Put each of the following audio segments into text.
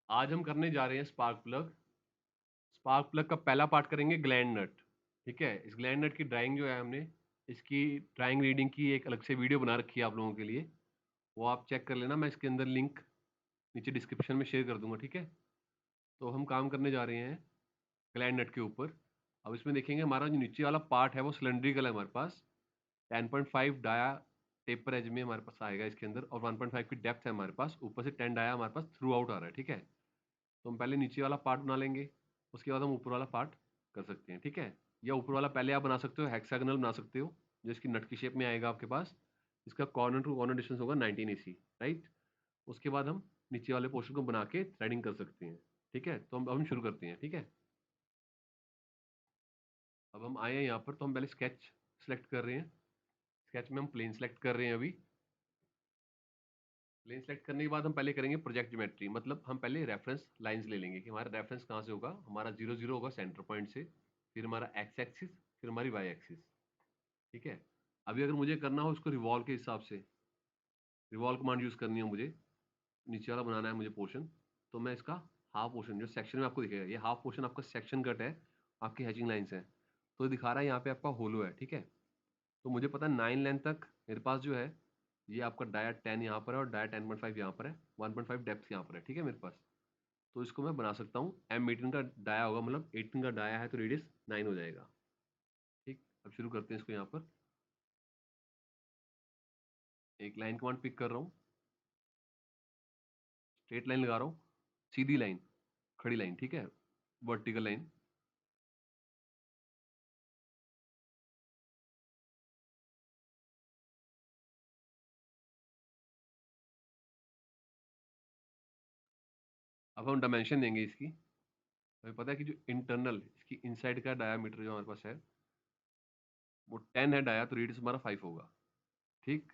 आज हम करने जा रहे हैं स्पार्क प्लग। स्पार्क प्लग का पहला पार्ट करेंगे ग्लैंड नट। ठीक है, इस ग्लैंड नट की ड्राइंग जो है हमने इसकी ड्राइंग रीडिंग की एक अलग से वीडियो बना रखी है आप लोगों के लिए, वो आप चेक कर लेना। मैं इसके अंदर लिंक नीचे डिस्क्रिप्शन में शेयर कर दूंगा। ठीक है, तो हम काम करने जा रहे हैं ग्लैंड नट के ऊपर। अब इसमें देखेंगे हमारा जो नीचे वाला पार्ट है वो सिलेंड्रिकल है हमारे पास। 10.5 डाया टेपर एज में हमारे पास आएगा इसके अंदर, और 1.5 की डेप्थ है हमारे पास। ऊपर से 10 डाया हमारे पास थ्रू आउट आ रहा है। ठीक है, तो हम पहले नीचे वाला पार्ट बना लेंगे, उसके बाद हम ऊपर वाला पार्ट कर सकते हैं। ठीक है, या ऊपर वाला पहले आप बना सकते हो, हेक्सागोनल बना सकते हो जो इसकी नट की शेप में आएगा आपके पास। इसका कॉर्नर टू कॉर्नर डिस्टेंस होगा 19 AC, राइट। उसके बाद हम नीचे वाले पोर्शन को बना के थ्रेडिंग कर सकते हैं। ठीक है, तो हम शुरू करते हैं। ठीक है, अब हम आए हैं यहाँ पर, तो हम पहले स्केच सेलेक्ट कर रहे हैं। स्केच में हम प्लेन सेलेक्ट कर रहे हैं अभी। प्लेन सेलेक्ट करने के बाद हम पहले करेंगे प्रोजेक्ट ज्योमेट्री, मतलब हम पहले रेफरेंस लाइंस ले लेंगे कि हमारा रेफरेंस कहाँ से होगा। हमारा 0 0 होगा सेंटर पॉइंट से, फिर हमारा एक्स एक्सिस, फिर हमारी वाई एक्सिस। ठीक है, अभी अगर मुझे करना हो उसको रिवॉल्व के हिसाब से, रिवॉल्व कमांड यूज़ करनी है मुझे, नीचे वाला बनाना है मुझे पोर्शन, तो मैं इसका हाफ पोर्शन जो सेक्शन में आपको दिखेगा, ये हाफ पोर्शन आपका सेक्शन कट है, आपकी हैचिंग लाइन्स है, तो ये दिखा रहा है यहाँ पे आपका होलो है। ठीक है, तो मुझे पता है 9 लेंथ तक मेरे पास जो है ये आपका डाया 10 यहाँ पर है और डाया 10.5 यहाँ पर है, 1.5 डेप्थ यहाँ पर है। ठीक है मेरे पास, तो इसको मैं बना सकता हूँ। M18 का डाया होगा, मतलब 18 का डाया है तो रेडियस 9 हो जाएगा। ठीक, अब शुरू करते हैं इसको। यहाँ पर एक लाइन कमांड पिक कर रहा हूँ, स्ट्रेट लाइन लगा रहा हूँ, सीधी लाइन, खड़ी लाइन। ठीक है, वर्टिकल लाइन। अब हम डायमेंशन देंगे इसकी। हमें पता है कि जो इंटरनल इसकी इनसाइड का डायामीटर जो हमारे पास है वो 10 है डाया, तो रेडियस हमारा 5 होगा। ठीक,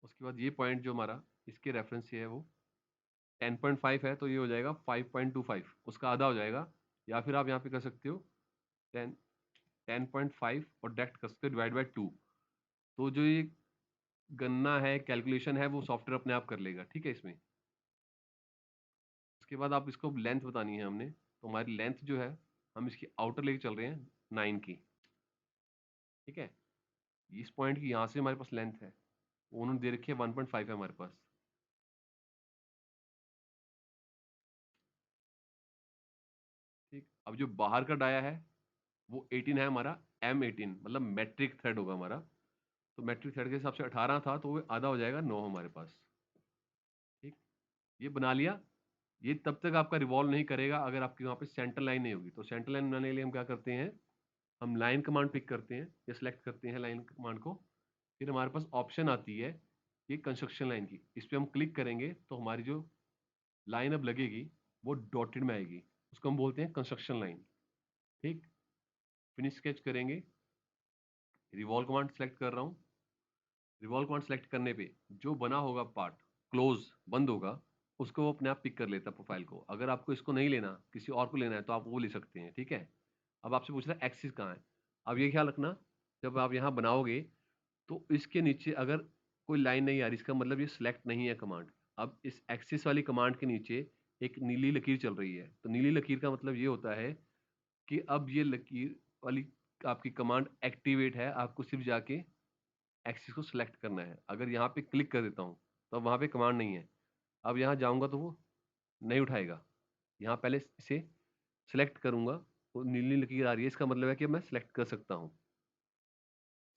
उसके बाद ये पॉइंट जो हमारा इसके रेफरेंस से है वो 10.5 है, तो ये हो जाएगा 5.25, उसका आधा हो जाएगा। या फिर आप यहाँ पे कर सकते हो 10.5 और डायरेक्ट कर सकते हो डिवाइड बाई 2। तो जो ये गणना है, कैलकुलेशन है, वो सॉफ्टवेयर अपने आप कर लेगा। ठीक है, इसमें उसके बाद आप इसको लेंथ बतानी है हमने, तो हमारी लेंथ जो है हम इसकी आउटर लेके चल रहे हैं 9 की। ठीक है, इस पॉइंट की यहाँ से हमारे पास लेंथ है, वो उन्होंने दे रखी है 1.5 है हमारे पास। ठीक, अब जो बाहर का डाया है वो 18 है हमारा, M18 मतलब मैट्रिक थ्रेड होगा हमारा। तो मैट्रिक थ्रेड के हिसाब से 18 था, तो वो आधा हो जाएगा 9 हमारे पास। ठीक, ये बना लिया। ये तब तक आपका रिवॉल्व नहीं करेगा अगर आपकी वहाँ पे सेंटर लाइन नहीं होगी। तो सेंटर लाइन बनाने के लिए हम क्या करते हैं, हम लाइन कमांड पिक करते हैं या सिलेक्ट करते हैं लाइन कमांड को। फिर हमारे पास ऑप्शन आती है ये कंस्ट्रक्शन लाइन की, इस पर हम क्लिक करेंगे तो हमारी जो लाइन अब लगेगी वो डॉटेड में आएगी, उसको हम बोलते हैं कंस्ट्रक्शन लाइन। ठीक, फिनिश स्केच करेंगे, रिवॉल्व कमांड सेलेक्ट कर रहा हूँ। रिवॉल्व कमांड सेलेक्ट करने पे जो बना होगा पार्ट, क्लोज बंद होगा, उसको वो अपने आप पिक कर लेता है प्रोफाइल को। अगर आपको इसको नहीं लेना, किसी और को लेना है, तो आप वो ले सकते हैं। ठीक है, अब आपसे पूछ रहा है एक्सिस कहाँ है। अब ये ख्याल रखना, जब आप यहाँ बनाओगे तो इसके नीचे अगर कोई लाइन नहीं आ रही, इसका मतलब ये सिलेक्ट नहीं है कमांड। अब इस एक्सिस वाली कमांड के नीचे एक नीली लकीर चल रही है, तो नीली लकीर का मतलब ये होता है कि अब ये लकीर वाली आपकी कमांड एक्टिवेट है, आपको सिर्फ जाके एक्सिस को सिलेक्ट करना है। अगर यहाँ पे क्लिक कर देता हूँ तो अब वहाँ पे कमांड नहीं है, अब यहाँ जाऊँगा तो वो नहीं उठाएगा। यहाँ पहले इसे सिलेक्ट करूँगा, वो नीली लकीर आ रही है, इसका मतलब है कि मैं सिलेक्ट कर सकता हूँ।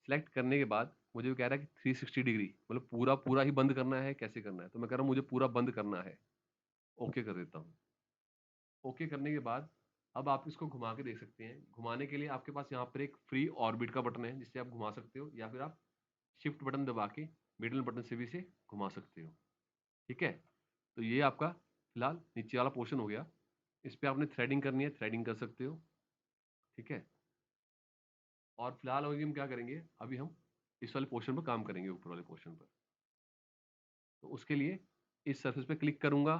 सिलेक्ट करने के बाद मुझे वो कह रहा है कि 360 डिग्री, मतलब पूरा पूरा ही बंद करना है, कैसे करना है, तो मैं कह रहा हूँ मुझे पूरा बंद करना है। ओके कर देता हूँ। ओके करने के बाद अब आप इसको घुमा के देख सकते हैं। घुमाने के लिए आपके पास यहाँ पर एक फ्री ऑर्बिट का बटन है जिससे आप घुमा सकते हो, या फिर आप शिफ्ट बटन दबा के मिडल बटन से भी इसे घुमा सकते हो। ठीक है, तो ये आपका फिलहाल नीचे वाला पोर्शन हो गया। इस पर आपने थ्रेडिंग करनी है, थ्रेडिंग कर सकते हो। ठीक है, और फिलहाल अभी हम क्या करेंगे, अभी हम इस वाले पोर्शन पर काम करेंगे, ऊपर वाले पोर्शन पर। तो उसके लिए इस सरफेस पे क्लिक करूंगा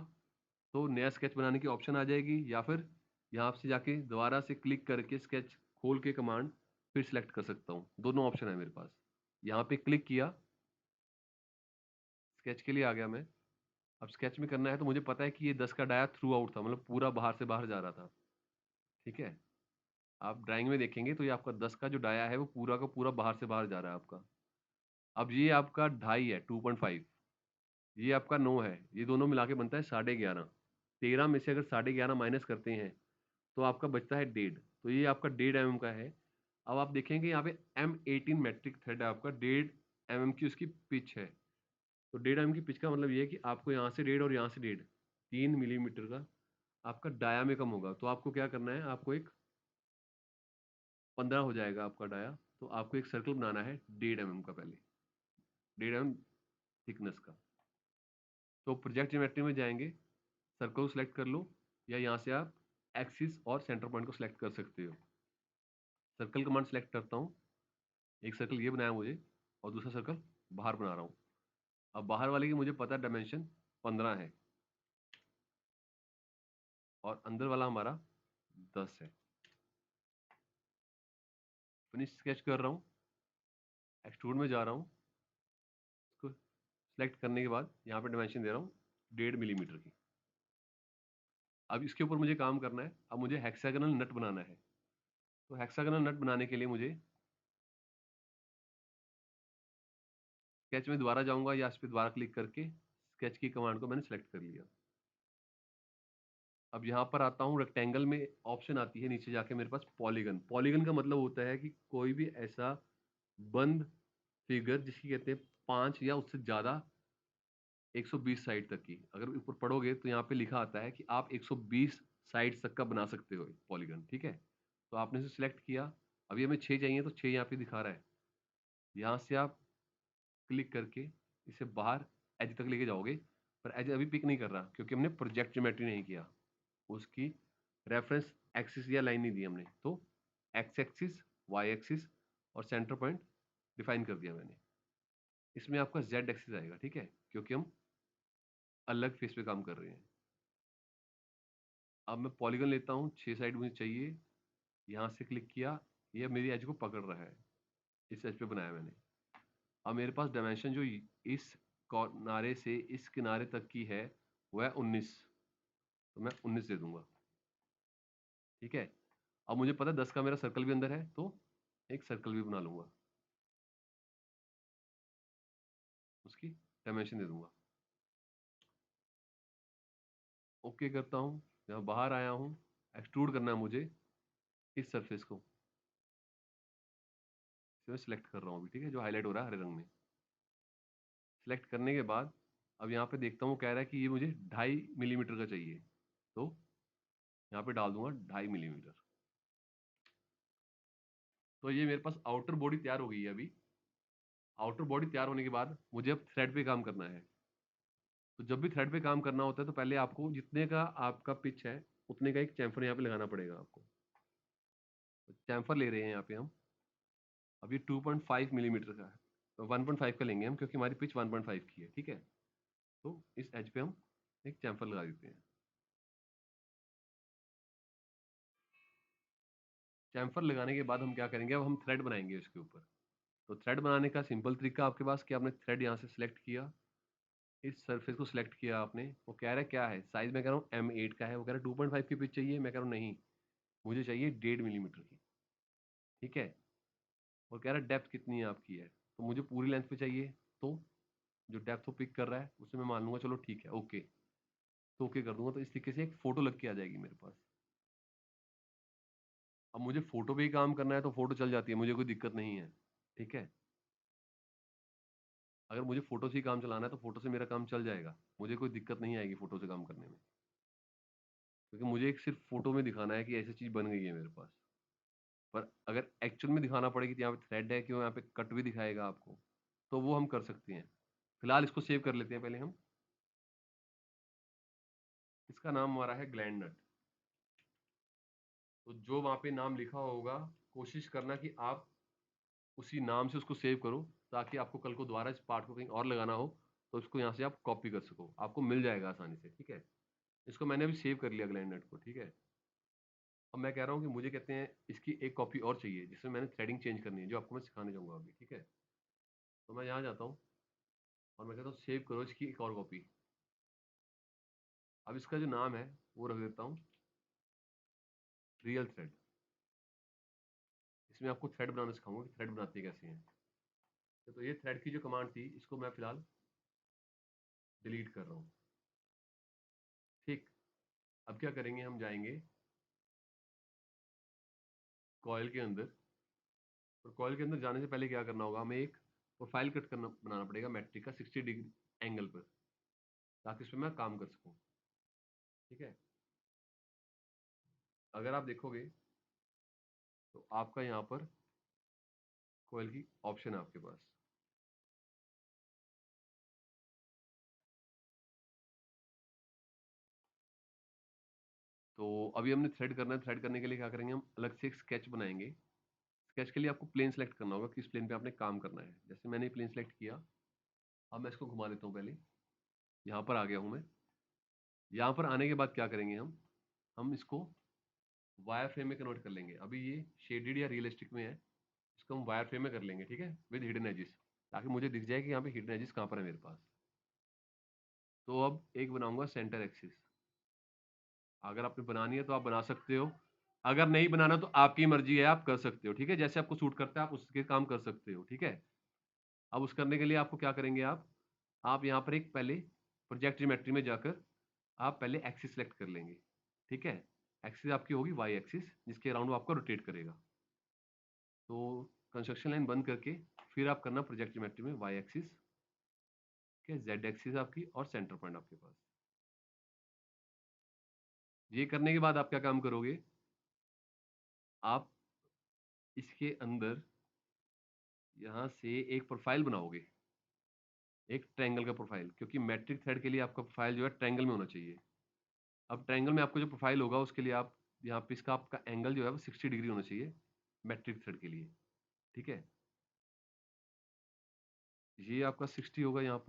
तो नया स्केच बनाने की ऑप्शन आ जाएगी, या फिर यहाँ से जाके दोबारा से क्लिक करके स्केच खोल के कमांड फिर सिलेक्ट कर सकता हूँ। दोनों ऑप्शन है मेरे पास। यहाँ पे क्लिक किया, स्केच के लिए आ गया मैं। अब स्केच में करना है तो मुझे पता है कि ये 10 का डाया थ्रू आउट था, मतलब पूरा बाहर से बाहर जा रहा था, ठीक है। आप ड्राइंग में देखेंगे तो ये आपका 10 का जो डाया है वो पूरा का पूरा बाहर से बाहर जा रहा है आपका। अब ये आपका ढाई है 2.5, ये आपका 9 है, ये दोनों मिला के बनता है 11.5। 13 में से अगर 11.5 माइनस करते हैं तो आपका बचता है 1.5, तो ये आपका 1.5 mm का है। अब आप देखेंगे यहाँ पे M18 मैट्रिक थ्रेड है आपका, 1.5 mm की उसकी पिच है। तो 1.5 mm की पिच का मतलब ये है कि आपको यहाँ से 1.5 और यहाँ से 1.5, 3 मिलीमीटर का आपका डाया में कम होगा। तो आपको क्या करना है, आपको एक 15 हो जाएगा आपका डाया, तो आपको एक सर्कल बनाना है 1.5 mm का, पहले 1.5 mm थिकनेस का। तो प्रोजेक्ट ज्योमेट्री में जाएंगे, सर्कल को सिलेक्ट कर लो, या यहाँ से आप एक्सिस और सेंटर पॉइंट को सिलेक्ट कर सकते हो। सर्कल कमांड सेलेक्ट करता हूँ, एक सर्कल ये बनाया मुझे और दूसरा सर्कल बाहर बना रहा हूँ। अब बाहर वाले की मुझे पता है डायमेंशन 15 है और अंदर वाला हमारा 10 है। फिनिश स्केच कर रहा हूँ, एक्सट्रूड में जा रहा हूँ, इसको सिलेक्ट करने के बाद यहाँ पे डायमेंशन दे रहा हूँ 1.5 मिलीमीटर की। अब इसके ऊपर मुझे काम करना है। अब मुझे हेक्सागोनल नट बनाना है, तो हेक्सागोनल नट बनाने के लिए मुझे स्केच में दोबारा जाऊंगा या इस पर दोबारा क्लिक करके स्केच की कमांड को मैंने सेलेक्ट कर लिया। अब यहाँ पर आता हूँ, रेक्टेंगल में ऑप्शन आती है नीचे जाके मेरे पास पॉलीगन। पॉलीगन का मतलब होता है कि कोई भी ऐसा बंद फिगर जिसकी कहते हैं 5 या उससे ज्यादा 120 साइड तक की। अगर ऊपर पढ़ोगे तो यहाँ पे लिखा आता है कि आप 120 साइड तक का बना सकते हो पॉलीगन, ठीक है। तो आपने इसे सिलेक्ट किया, अभी हमें 6 चाहिए तो 6 यहाँ पे दिखा रहा है। यहाँ से आप क्लिक करके इसे बाहर एज तक लेके जाओगे, पर एज अभी पिक नहीं कर रहा क्योंकि हमने प्रोजेक्ट ज्योमेट्री नहीं किया, उसकी रेफरेंस एक्सिस या लाइन नहीं दी हमने। तो एक्स एक्सिस, वाई एक्सिस और सेंटर पॉइंट डिफाइन कर दिया मैंने। इसमें आपका जेड एक्सिस आएगा, ठीक है, क्योंकि हम अलग फेस पे काम कर रहे हैं। अब मैं पॉलीगन लेता हूँ, 6 साइड मुझे चाहिए, यहाँ से क्लिक किया, ये मेरी एज को पकड़ रहा है, इस एज पे बनाया मैंने। अब मेरे पास डायमेंशन जो इस किनारे से इस किनारे तक की है वो है 19, तो मैं 19 दे दूंगा, ठीक है। अब मुझे पता है 10 का मेरा सर्कल भी अंदर है, तो एक सर्कल भी बना लूंगा, उसकी डायमेंशन दे दूंगा, ओके करता हूँ। यहाँ बाहर आया हूँ, एक्सट्रूड करना है मुझे इस सरफेस को, इसे मैं सिलेक्ट कर रहा हूँ अभी, ठीक है, जो हाईलाइट हो रहा है हरे रंग में। सिलेक्ट करने के बाद अब यहाँ पे देखता हूँ, कह रहा है कि ये मुझे 2.5 मिलीमीटर का चाहिए, तो यहाँ पे डाल दूंगा 2.5 मिलीमीटर। तो ये मेरे पास आउटर बॉडी तैयार हो गई है अभी। आउटर बॉडी तैयार होने के बाद मुझे अब थ्रेड पे काम करना है। तो जब भी थ्रेड पे काम करना होता है तो पहले आपको जितने का आपका पिच है उतने का एक चैम्फर यहाँ पे लगाना पड़ेगा आपको। तो चैम्फर ले रहे हैं यहाँ पे हम, अब ये 2.5 मिलीमीटर का है, तो 1.5 का लेंगे हम क्योंकि हमारी पिच 1.5 की है, ठीक है। तो इस एज पे हम एक चैम्फर लगा देते हैं। चैम्फर लगाने के बाद हम क्या करेंगे, अब हम थ्रेड बनाएंगे इसके ऊपर। तो थ्रेड बनाने का सिंपल तरीका आपके पास कि आपने थ्रेड यहाँ से सिलेक्ट किया, इस सरफेस को सिलेक्ट किया आपने, वो कह रहा है क्या है साइज, मैं कह रहा हूँ M8 का है, वो कह रहा है 2.5 की पिच चाहिए, मैं कह रहा हूँ नहीं, मुझे चाहिए 1.5 मिलीमीटर की, ठीक है। और कह रहा है डेप्थ कितनी है आपकी है, तो मुझे पूरी लेंथ पे चाहिए, तो जो डेप्थ वो पिक कर रहा है उसे मैं मान लूंगा चलो ठीक है ओके, तो ओके कर दूंगा। तो इस तरीके से एक फोटो लग के आ जाएगी मेरे पास। अब मुझे फोटो पे ही काम करना है तो फोटो चल जाती है, मुझे कोई दिक्कत नहीं है, ठीक है। अगर मुझे फोटो से ही काम चलाना है तो फोटो से मेरा काम चल जाएगा, मुझे कोई दिक्कत नहीं आएगी फोटो से काम करने में, क्योंकि मुझे एक सिर्फ फोटो में दिखाना है कि ऐसी चीज बन गई है मेरे पास। पर अगर एक्चुअल में दिखाना पड़ेगी तो यहाँ पे थ्रेड है, क्यों यहाँ पे कट भी दिखाएगा आपको, तो वो हम कर सकते हैं। फिलहाल इसको सेव कर लेते हैं पहले हम। इसका नाम हमारा है ग्लैंड नट। तो जो वहाँ पे नाम लिखा होगा कोशिश करना कि आप उसी नाम से उसको सेव करो, ताकि आपको कल को दोबारा इस पार्ट को कहीं और लगाना हो तो उसको यहाँ से आप कॉपी कर सको, आपको मिल जाएगा आसानी से, ठीक है। इसको मैंने अभी सेव कर लिया ग्लैंड नट को, ठीक है। अब मैं कह रहा हूँ कि मुझे कहते हैं इसकी एक कॉपी और चाहिए जिसमें मैंने थ्रेडिंग चेंज करनी है, जो आपको मैं सिखाने जाऊँगा अभी, ठीक है। तो मैं यहाँ जाता हूँ और मैं कहता हूँ सेव करो इसकी एक और कॉपी। अब इसका जो नाम है वो रख देता हूँ रियल थ्रेड। इसमें आपको थ्रेड बनाना सिखाऊंगा कि थ्रेड बनाते कैसे हैं। तो ये थ्रेड की जो कमांड थी इसको मैं फिलहाल डिलीट कर रहा हूँ। ठीक, अब क्या करेंगे, हम जाएंगे कॉइल के अंदर, और कॉइल के अंदर जाने से पहले क्या करना होगा, हमें एक प्रोफाइल कट करना बनाना पड़ेगा मैट्रिक का 60 डिग्री एंगल पर, ताकि इसमें मैं काम कर सकूं। ठीक है, अगर आप देखोगे तो आपका यहाँ पर कॉइल की ऑप्शन है आपके पास। तो अभी हमने थ्रेड करना है, थ्रेड करने के लिए क्या करेंगे, हम अलग से एक स्केच बनाएंगे। स्केच के लिए आपको प्लेन सेलेक्ट करना होगा, किस प्लेन पे आपने काम करना है। जैसे मैंने प्लेन सेलेक्ट किया, अब मैं इसको घुमा देता हूँ। पहले यहाँ पर आ गया हूँ मैं। यहाँ पर आने के बाद क्या करेंगे, हम इसको वायर फ्रेम में कन्वर्ट कर लेंगे। अभी ये शेडेड या रियलिस्टिक में है, इसको हम वायर फ्रेम में कर लेंगे, ठीक है, विद हिडन एजिस, ताकि मुझे दिख जाए कि यहाँ पे हिडन एजिस कहाँ पर है मेरे पास। तो अब एक बनाऊंगा सेंटर एक्सिस। अगर आपने बनानी है तो आप बना सकते हो, अगर नहीं बनाना तो आपकी मर्जी है, आप कर सकते हो। ठीक है, जैसे आपको सूट करता है आप उसके काम कर सकते हो। ठीक है, अब उस करने के लिए आपको क्या करेंगे, आप यहाँ पर एक पहले प्रोजेक्ट ज्योमेट्री में जाकर आप पहले एक्सिस सेलेक्ट कर लेंगे। ठीक है, एक्सिस आपकी होगी वाई एक्सिस, जिसके अराउंड वो आपको रोटेट करेगा। तो कंस्ट्रक्शन लाइन बंद करके फिर आप करना प्रोजेक्ट ज्योमेट्री में वाई एक्सिस के, जेड एक्सिस आपकी और सेंटर पॉइंट आपके पास। ये करने के बाद आप क्या काम करोगे, आप इसके अंदर यहाँ से एक प्रोफाइल बनाओगे, एक ट्रायंगल का प्रोफाइल, क्योंकि मैट्रिक थ्रेड के लिए आपका प्रोफाइल जो है ट्रायंगल में होना चाहिए। अब ट्रायंगल में आपको जो प्रोफाइल होगा उसके लिए आप यहाँ पे इसका आपका एंगल जो है वो 60 डिग्री होना चाहिए मैट्रिक थ्रेड के लिए। ठीक है, ये आपका 60 होगा यहाँ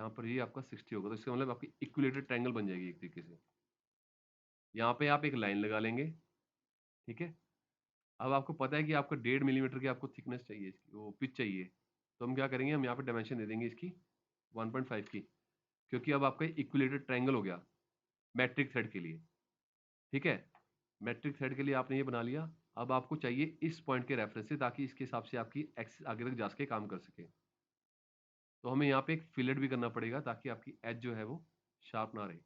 पर ये आपका 60 होगा, तो इसका मतलब आपकी इक्विलेटरल ट्रायंगल बन जाएगी एक तरीके से। यहाँ पे आप एक लाइन लगा लेंगे। ठीक है, अब आपको पता है कि आपको 1.5 मिलीमीटर की आपको थिकनेस चाहिए, इसकी वो पिच चाहिए। तो हम क्या करेंगे, हम यहाँ पे डायमेंशन दे देंगे इसकी 1.5 की, क्योंकि अब आपका इक्विलेटरल ट्रायंगल हो गया मैट्रिक थ्रेड के लिए। ठीक है, मैट्रिक थ्रेड के लिए आपने ये बना लिया। अब आपको चाहिए इस पॉइंट के रेफरेंस से, ताकि इसके हिसाब से आपकी एक्सिस आगे तक जा के काम कर सके। तो हमें यहाँ पे एक फिलेट भी करना पड़ेगा, ताकि आपकी एज जो है वो शार्प ना रहे।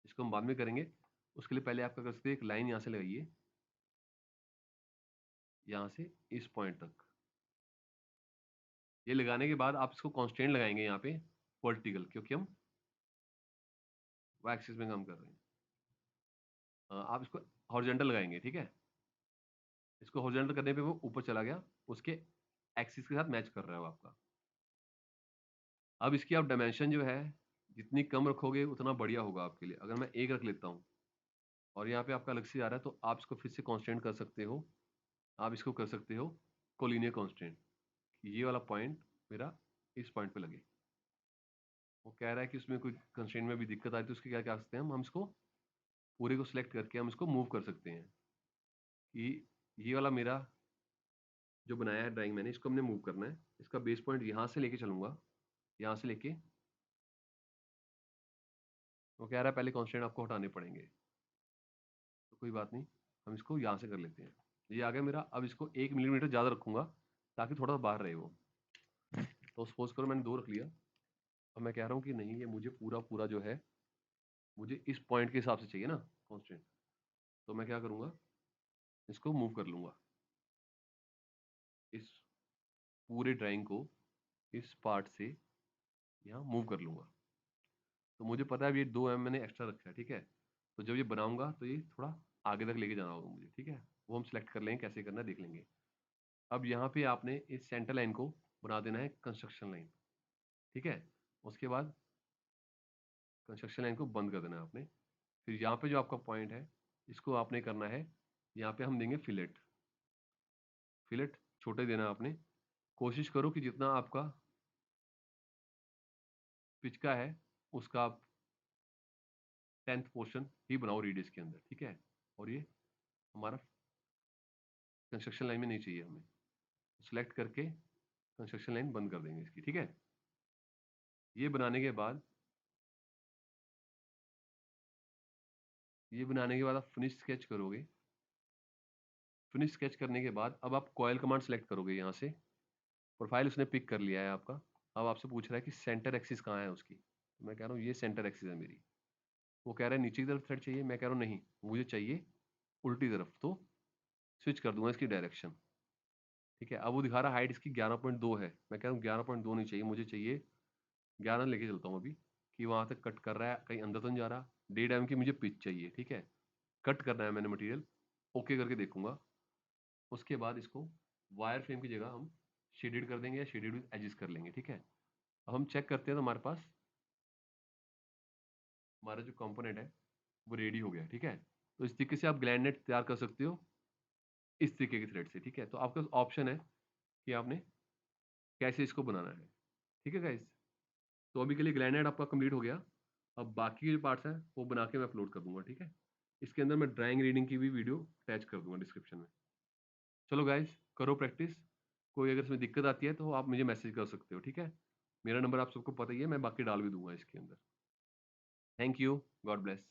इसको हम बाद में करेंगे, उसके लिए पहले आपका कर सकते हैं एक लाइन यहाँ से लगाइए, यहाँ से इस पॉइंट तक। ये लगाने के बाद आप इसको कांस्टेंट लगाएंगे यहाँ पे वर्टिकल, क्योंकि हम वाई एक्सिस में काम कर रहे हैं। आप इसको हॉरिजॉन्टल लगाएंगे। ठीक है, इसको हॉरिजॉन्टल करने पे वो ऊपर चला गया, उसके एक्सिस के साथ मैच कर रहा है वो आपका। अब इसकी आप डायमेंशन जो है जितनी कम रखोगे उतना बढ़िया होगा आपके लिए। अगर मैं एक रख लेता हूँ और यहाँ पे आपका अलग से आ रहा है, तो आप इसको फिर से कांस्टेंट कर सकते हो। आप इसको कर सकते हो कोलिनियर कांस्टेंट, ये वाला पॉइंट मेरा इस पॉइंट पे लगे। वो कह रहा है कि उसमें कोई कंस्ट्रेंट में भी दिक्कत आती है, तो उसके क्या क्या सकते हैं, हम इसको पूरे को सिलेक्ट करके हम इसको मूव कर सकते हैं। कि ये वाला मेरा जो बनाया है ड्राइंग मैंने, इसको हमने मूव करना है। इसका बेस पॉइंट यहाँ से लेके चलूंगा, यहाँ से लेके, वो कह रहा है पहले कांस्टेंट आपको हटाने पड़ेंगे, तो कोई बात नहीं, हम इसको यहाँ से कर लेते हैं। ये आ गया मेरा। अब इसको 1 मिलीमीटर ज़्यादा रखूंगा, ताकि थोड़ा बाहर रहे वो। तो सपोज करो मैंने 2 रख लिया। अब मैं कह रहा हूँ कि नहीं, ये मुझे पूरा पूरा जो है मुझे इस पॉइंट के हिसाब से चाहिए ना कांस्टेंट। तो मैं क्या करूँगा, इसको मूव कर लूँगा, इस पूरे ड्राइंग को इस पार्ट से यहाँ मूव कर लूँगा। तो मुझे पता है अब ये 2 मैंने एक्स्ट्रा रखा है। ठीक है, तो जब ये बनाऊंगा तो ये थोड़ा आगे तक लेके जाना होगा मुझे। ठीक है, वो हम सेलेक्ट कर लेंगे, कैसे करना है देख लेंगे। अब यहाँ पे आपने इस सेंटर लाइन को बना देना है कंस्ट्रक्शन लाइन। ठीक है, उसके बाद कंस्ट्रक्शन लाइन को बंद कर देना है आपने। फिर यहाँ पे जो आपका पॉइंट है, इसको आपने करना है, यहाँ पे हम देंगे फिलेट। फिलेट छोटे देना है आपने। कोशिश करो कि जितना आपका पिच का है उसका आप 10th पोर्शन ही बनाओ रेडियस के अंदर। ठीक है, और ये हमारा कंस्ट्रक्शन लाइन में नहीं चाहिए हमें। सेलेक्ट करके कंस्ट्रक्शन लाइन बंद कर देंगे इसकी। ठीक है, ये बनाने के बाद ये बनाने के बाद आप फिनिश स्केच करोगे। फिनिश स्केच करने के बाद अब आप कॉयल कमांड सेलेक्ट करोगे यहाँ से। प्रोफाइल उसने पिक कर लिया है आपका। अब आपसे पूछ रहा है कि सेंटर एक्सिस कहाँ है उसकी। तो मैं कह रहा हूँ ये सेंटर एक्सिस है मेरी। वो कह रहा है नीचे की तरफ थ्रेड चाहिए, मैं कह रहा हूँ नहीं, मुझे चाहिए उल्टी तरफ। तो स्विच कर दूंगा इसकी डायरेक्शन। ठीक है, अब वो दिखा रहा है हाइट इसकी 11.2 है। मैं कह रहा हूँ 11.2 नहीं चाहिए, मुझे चाहिए 11 लेके चलता हूँ अभी, कि वहाँ तक कट कर रहा है, कहीं अंदर तो नहीं जा रहा। 1.5 mm की मुझे पिच चाहिए। ठीक है, कट करना है मैंने मटेरियल, ओके करके देखूंगा। उसके बाद इसको वायर फ्रेम की जगह हम शेडेड कर देंगे या शेडेड विद एजिस कर लेंगे। ठीक है, अब हम चेक करते हैं तो हमारे पास हमारा जो कंपोनेंट है वो रेडी हो गया। ठीक है, तो इस तरीके से आप ग्लैंड नेट तैयार कर सकते हो, इस तरीके के थ्रेड से। ठीक है, तो आपके पास ऑप्शन है कि आपने कैसे इसको बनाना है। ठीक है गाइस, तो अभी के लिए ग्लैंड नेट आपका कंप्लीट हो गया। अब बाकी के जो पार्ट्स हैं वो बना के मैं अपलोड कर दूंगा। ठीक है, इसके अंदर मैं ड्राइंग रीडिंग की भी वीडियो अटैच कर दूंगा डिस्क्रिप्शन में। चलो गाइस, करो प्रैक्टिस। कोई अगर इसमें दिक्कत आती है तो आप मुझे मैसेज कर सकते हो। ठीक है, मेरा नंबर आप सबको पता ही है, मैं बाकी डाल भी दूंगा इसके अंदर। Thank you, God bless.